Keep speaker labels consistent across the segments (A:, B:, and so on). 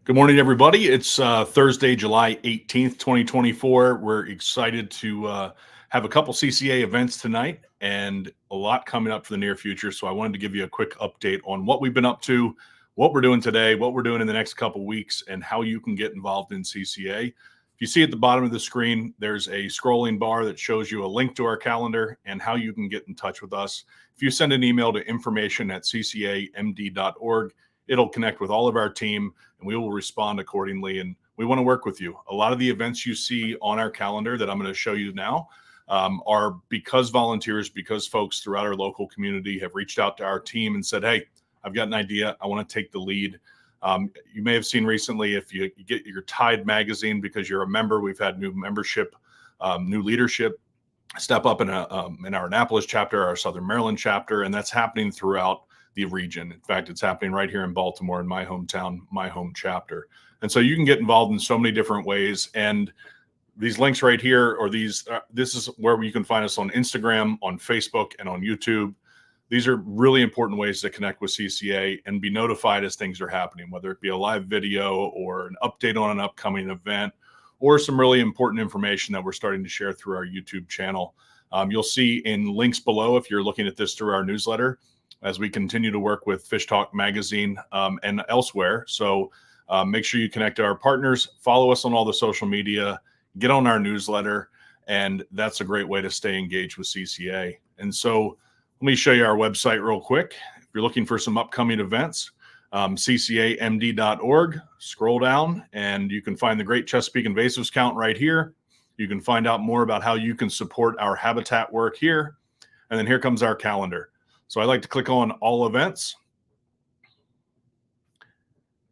A: Good morning, everybody. It's Thursday, July 18th, 2024. We're excited to have a couple CCA events tonight and a lot coming up for the near future. So I wanted to give you a quick update on what we've been up to, what we're doing today, what we're doing in the next couple weeks, and how you can get involved in CCA. If you see at the bottom of the screen, there's a scrolling bar that shows you a link to our calendar and how you can get in touch with us. If you send an email to information@ccamd.org, it'll connect with all of our team and we will respond accordingly. And we want to work with you. A lot of the events you see on our calendar that I'm going to show you now are because volunteers, because folks throughout our local community have reached out to our team and said, hey, I've got an idea. I want to take the lead. You may have seen recently, if you get your Tide magazine, because you're a member, we've had new membership, new leadership step up in our Annapolis chapter, our Southern Maryland chapter, and that's happening throughout the region. In fact, it's happening right here in Baltimore, in my hometown, my home chapter. And so you can get involved in so many different ways. And these links right here, or this is where you can find us on Instagram, on Facebook, and on YouTube. These are really important ways to connect with CCA and be notified as things are happening, whether it be a live video or an update on an upcoming event, or some really important information that we're starting to share through our YouTube channel. You'll see in links below, if you're looking at this through our newsletter, as we continue to work with Fish Talk Magazine and elsewhere. So make sure you connect to our partners, follow us on all the social media, get on our newsletter, and that's a great way to stay engaged with CCA. And so let me show you our website real quick. If you're looking for some upcoming events, ccamd.org, scroll down, and you can find the Great Chesapeake Invasives Count right here. You can find out more about how you can support our habitat work here. And then here comes our calendar. So I like to click on all events,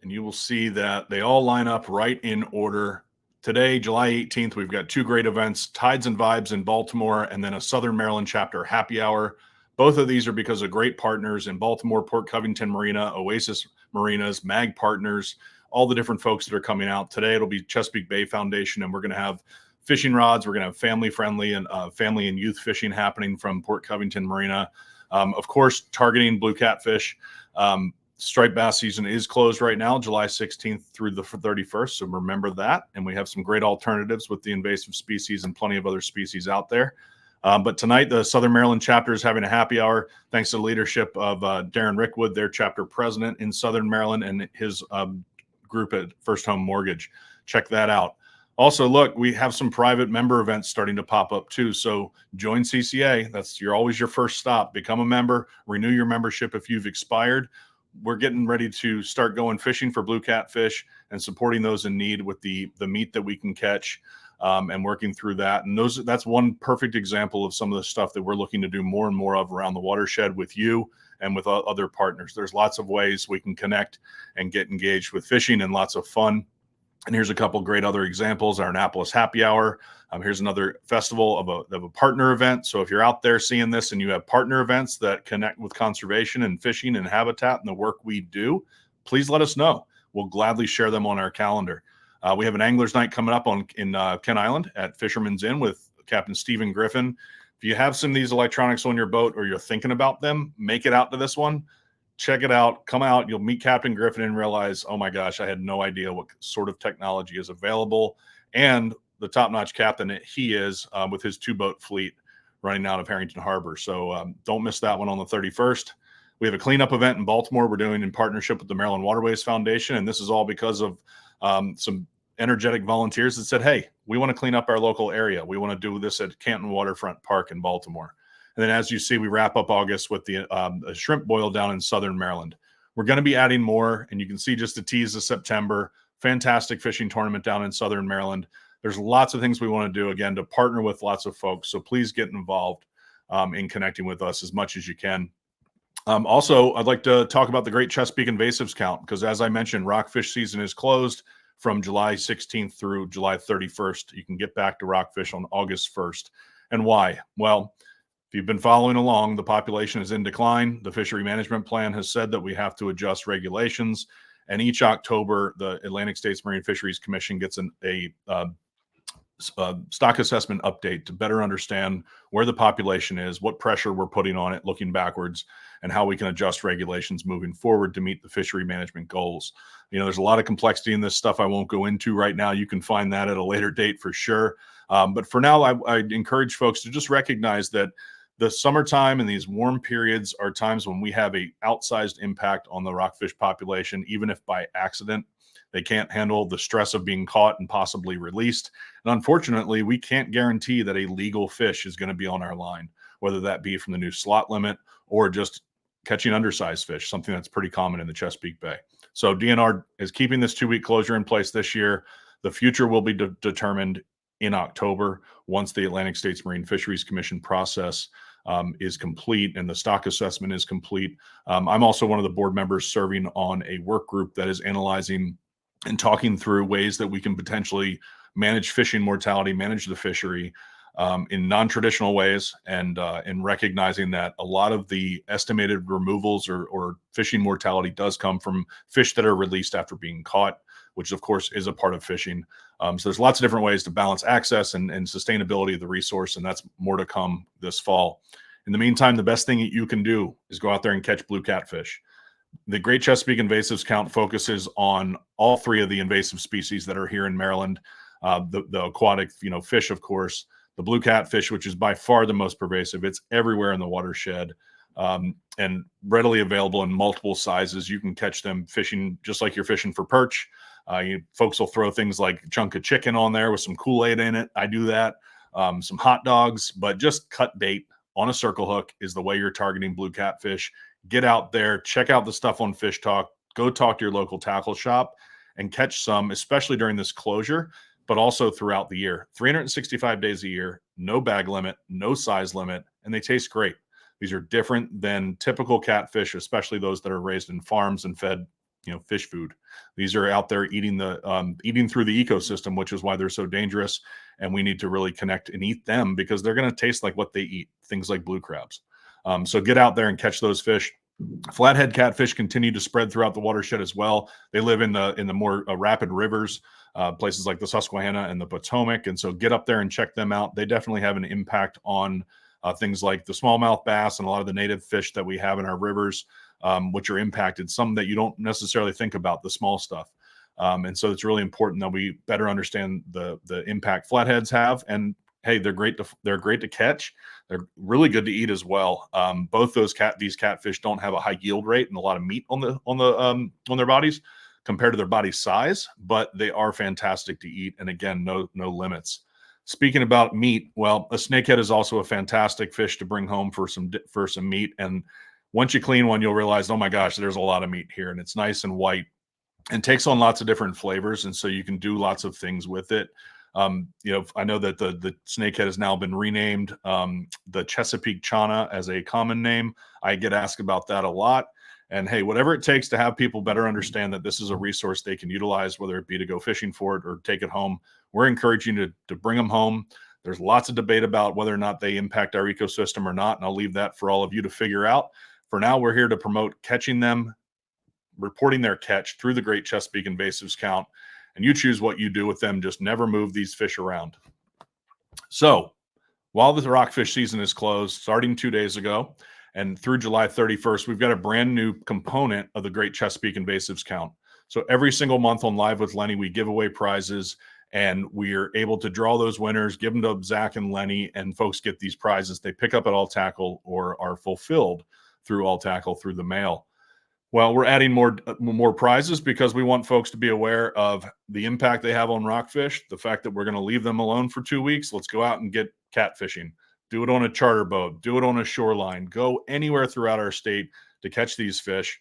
A: and you will see that they all line up right in order. Today, July 18th, we've got two great events, Tides and Vibes in Baltimore, and then a Southern Maryland chapter happy hour. Both of these are because of great partners in Baltimore, Port Covington Marina, Oasis Marinas, MAG Partners, all the different folks that are coming out. Today, it'll be Chesapeake Bay Foundation, and we're going to have fishing rods. We're going to have family-friendly and family and youth fishing happening from Port Covington Marina. Of course, targeting blue catfish. Striped bass season is closed right now, July 16th through the 31st. So remember that. And we have some great alternatives with the invasive species and plenty of other species out there. But tonight, the Southern Maryland chapter is having a happy hour, thanks to the leadership of Darren Rickwood, their chapter president in Southern Maryland, and his group at First Home Mortgage. Check that out. Also, look, we have some private member events starting to pop up too. So join CCA. You're always your first stop. Become a member, renew your membership if you've expired. We're getting ready to start going fishing for blue catfish and supporting those in need with the meat that we can catch and working through that. And that's one perfect example of some of the stuff that we're looking to do more and more of around the watershed with you and with other partners. There's lots of ways we can connect and get engaged with fishing and lots of fun. And here's a couple great other examples. Our Annapolis Happy Hour. Here's another festival of a partner event. So if you're out there seeing this and you have partner events that connect with conservation and fishing and habitat and the work we do, please let us know. We'll gladly share them on our calendar. We have an Anglers Night coming up in Kent Island at Fisherman's Inn with Captain Stephen Griffin. If you have some of these electronics on your boat or you're thinking about them, make it out to this one. Check it out. Come out. You'll meet Captain Griffin and realize, oh my gosh, I had no idea what sort of technology is available, and the top-notch captain that he is with his two-boat fleet running out of Harrington Harbor. So don't miss that one on the 31st. We have a cleanup event in Baltimore we're doing in partnership with the Maryland Waterways Foundation, and this is all because of some energetic volunteers that said, hey, we want to clean up our local area. We want to do this at Canton Waterfront Park in Baltimore. And then, as you see, we wrap up August with the shrimp boil down in Southern Maryland. We're going to be adding more, and you can see just a tease of September. Fantastic fishing tournament down in Southern Maryland. There's lots of things we want to do, again, to partner with lots of folks. So please get involved in connecting with us as much as you can. Also, I'd like to talk about the Great Chesapeake Invasives Count, because as I mentioned, rockfish season is closed from July 16th through July 31st. You can get back to rockfish on August 1st. And why? Well, if you've been following along, the population is in decline. The Fishery Management Plan has said that we have to adjust regulations. And each October, the Atlantic States Marine Fisheries Commission gets a stock assessment update to better understand where the population is, what pressure we're putting on it looking backwards, and how we can adjust regulations moving forward to meet the fishery management goals. There's a lot of complexity in this stuff I won't go into right now. You can find that at a later date for sure. But for now, I encourage folks to just recognize that the summertime and these warm periods are times when we have a outsized impact on the rockfish population, even if by accident. They can't handle the stress of being caught and possibly released. And unfortunately, we can't guarantee that a legal fish is going to be on our line, whether that be from the new slot limit or just catching undersized fish, something that's pretty common in the Chesapeake Bay. So DNR is keeping this 2-week closure in place this year. The future will be determined in October once the Atlantic States Marine Fisheries Commission process is complete and the stock assessment is complete. I'm also one of the board members serving on a work group that is analyzing and talking through ways that we can potentially manage fishing mortality, manage the fishery in non-traditional ways, and in recognizing that a lot of the estimated removals or fishing mortality does come from fish that are released after being caught, which of course is a part of fishing. So there's lots of different ways to balance access and sustainability of the resource, and that's more to come this fall. In the meantime, the best thing that you can do is go out there and catch blue catfish. The Great Chesapeake Invasives Count focuses on all 3 of the invasive species that are here in Maryland. The aquatic, fish, of course, the blue catfish, which is by far the most pervasive. It's everywhere in the watershed and readily available in multiple sizes. You can catch them fishing just like you're fishing for perch. Folks will throw things like a chunk of chicken on there with some Kool-Aid in it. I do that. Some hot dogs, but just cut bait on a circle hook is the way you're targeting blue catfish. Get out there, check out the stuff on Fish Talk, go talk to your local tackle shop and catch some, especially during this closure, but also throughout the year. 365 days a year, no bag limit, no size limit, and they taste great. These are different than typical catfish, especially those that are raised in farms and fed, fish food. These are out there eating through the ecosystem, which is why they're so dangerous. And we need to really connect and eat them because they're going to taste like what they eat, things like blue crabs. So get out there and catch those fish. Flathead catfish continue to spread throughout the watershed as well. They live in the more rapid rivers, places like the Susquehanna and the Potomac. And so get up there and check them out. They definitely have an impact on things like the smallmouth bass and a lot of the native fish that we have in our rivers, which are impacted, some that you don't necessarily think about, the small stuff. And so it's really important that we better understand the impact flatheads have. And hey, they're great to catch. They're really good to eat as well. Both these catfish don't have a high yield rate and a lot of meat on their bodies compared to their body size, but they are fantastic to eat. And again, no limits. Speaking about meat, well, a snakehead is also a fantastic fish to bring home for some meat. And once you clean one, you'll realize, oh my gosh, there's a lot of meat here, and it's nice and white and takes on lots of different flavors. And so you can do lots of things with it. I know that the snakehead has now been renamed the Chesapeake Chana as a common name. I get asked about that a lot. And hey, whatever it takes to have people better understand that this is a resource they can utilize, whether it be to go fishing for it or take it home, we're encouraging you to bring them home. There's lots of debate about whether or not they impact our ecosystem or not, and I'll leave that for all of you to figure out. For now, we're here to promote catching them, reporting their catch through the Great Chesapeake Invasives Count, and you choose what you do with them. Just never move these fish around. So while the rockfish season is closed, starting 2 days ago and through July 31st, we've got a brand new component of the Great Chesapeake Invasives Count. So every single month on Live with Lenny, we give away prizes, and we are able to draw those winners, give them to Zach and Lenny, and folks get these prizes. They pick up at All Tackle or are fulfilled through All Tackle through the mail. Well, we're adding more prizes because we want folks to be aware of the impact they have on rockfish, the fact that we're going to leave them alone for 2 weeks. Let's go out and get catfishing. Do it on a charter boat. Do it on a shoreline. Go anywhere throughout our state to catch these fish.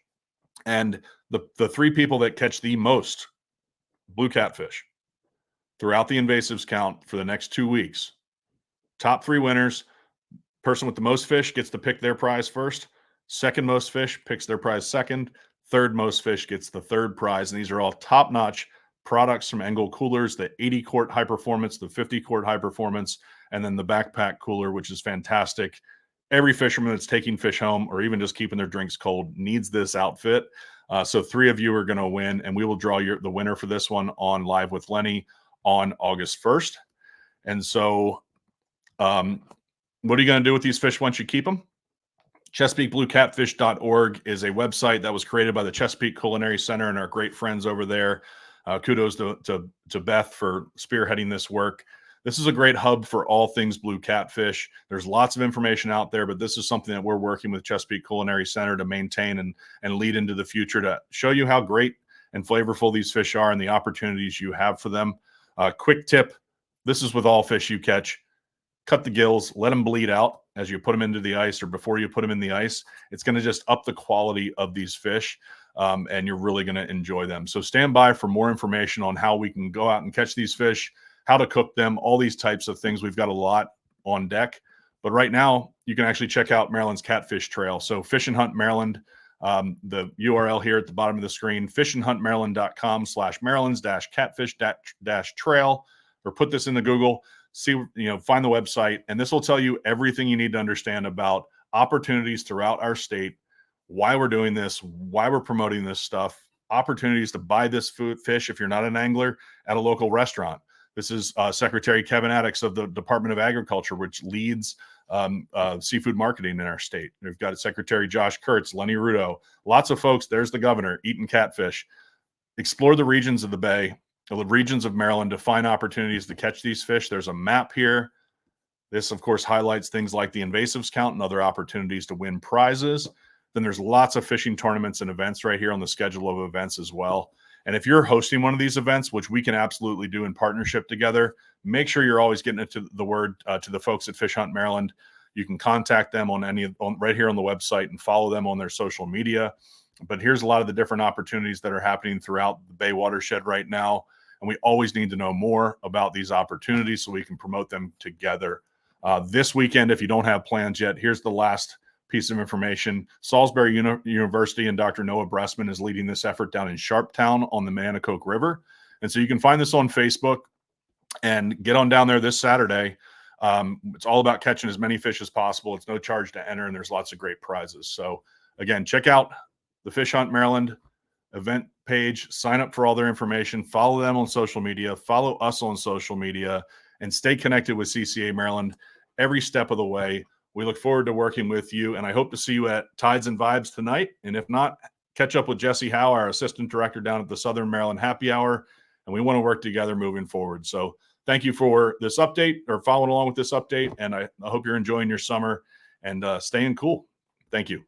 A: And the 3 people that catch the most blue catfish throughout the invasives count for the next 2 weeks, top 3 winners, person with the most fish gets to pick their prize first. Second most fish picks their prize second. Third most fish gets the third prize. And these are all top-notch products from Engel Coolers, the 80-quart high performance, the 50-quart high performance, and then the backpack cooler, which is fantastic. Every fisherman that's taking fish home or even just keeping their drinks cold needs this outfit. So 3 of you are going to win, and we will draw the winner for this one on Live with Lenny on August 1st. And so, what are you going to do with these fish once you keep them? ChesapeakeBlueCatfish.org is a website that was created by the Chesapeake Culinary Center and our great friends over there. Kudos to Beth for spearheading this work. This is a great hub for all things blue catfish. There's lots of information out there, but this is something that we're working with Chesapeake Culinary Center to maintain and lead into the future to show you how great and flavorful these fish are and the opportunities you have for them. Quick tip, this is with all fish you catch. Cut the gills, let them bleed out as you put them into the ice or before you put them in the ice. It's going to just up the quality of these fish, and you're really going to enjoy them. So stand by for more information on how we can go out and catch these fish, how to cook them, all these types of things. We've got a lot on deck. But right now, you can actually check out Maryland's Catfish Trail. So Fish and Hunt Maryland, the URL here at the bottom of the screen, fishandhuntmaryland.com/Maryland's-catfish-trail, or put this into Google. See, find the website, and this will tell you everything you need to understand about opportunities throughout our state, why we're doing this, why we're promoting this stuff, opportunities to buy this fish if you're not an angler at a local restaurant. This is Secretary Kevin Addix of the Department of Agriculture, which leads seafood marketing in our state. We've got Secretary Josh Kurtz, Lenny Rudo, lots of folks. There's the governor eating catfish. Explore the regions of the Bay, the regions of Maryland, to find opportunities to catch these fish. There's a map here. This, of course, highlights things like the invasives count and other opportunities to win prizes. Then there's lots of fishing tournaments and events right here on the schedule of events as well. And if you're hosting one of these events, which we can absolutely do in partnership together, make sure you're always getting it to the word to the folks at Fish Hunt Maryland. You can contact them on right here on the website and follow them on their social media. But here's a lot of the different opportunities that are happening throughout the Bay watershed right now. And we always need to know more about these opportunities so we can promote them together. This weekend, if you don't have plans yet, here's the last piece of information. Salisbury University and Dr. Noah Bressman is leading this effort down in Sharptown on the Manicouque River. And so you can find this on Facebook and get on down there this Saturday. It's all about catching as many fish as possible. It's no charge to enter, and there's lots of great prizes. So again, check out the Fish Hunt Maryland event page, sign up for all their information, follow them on social media, follow us on social media, and stay connected with CCA Maryland every step of the way. We look forward to working with you, and I hope to see you at Tides and Vibes tonight. And if not, catch up with Jesse Howe, our assistant director down at the Southern Maryland Happy Hour, and we want to work together moving forward. So thank you for this update, or following along with this update, and I hope you're enjoying your summer and staying cool. Thank you.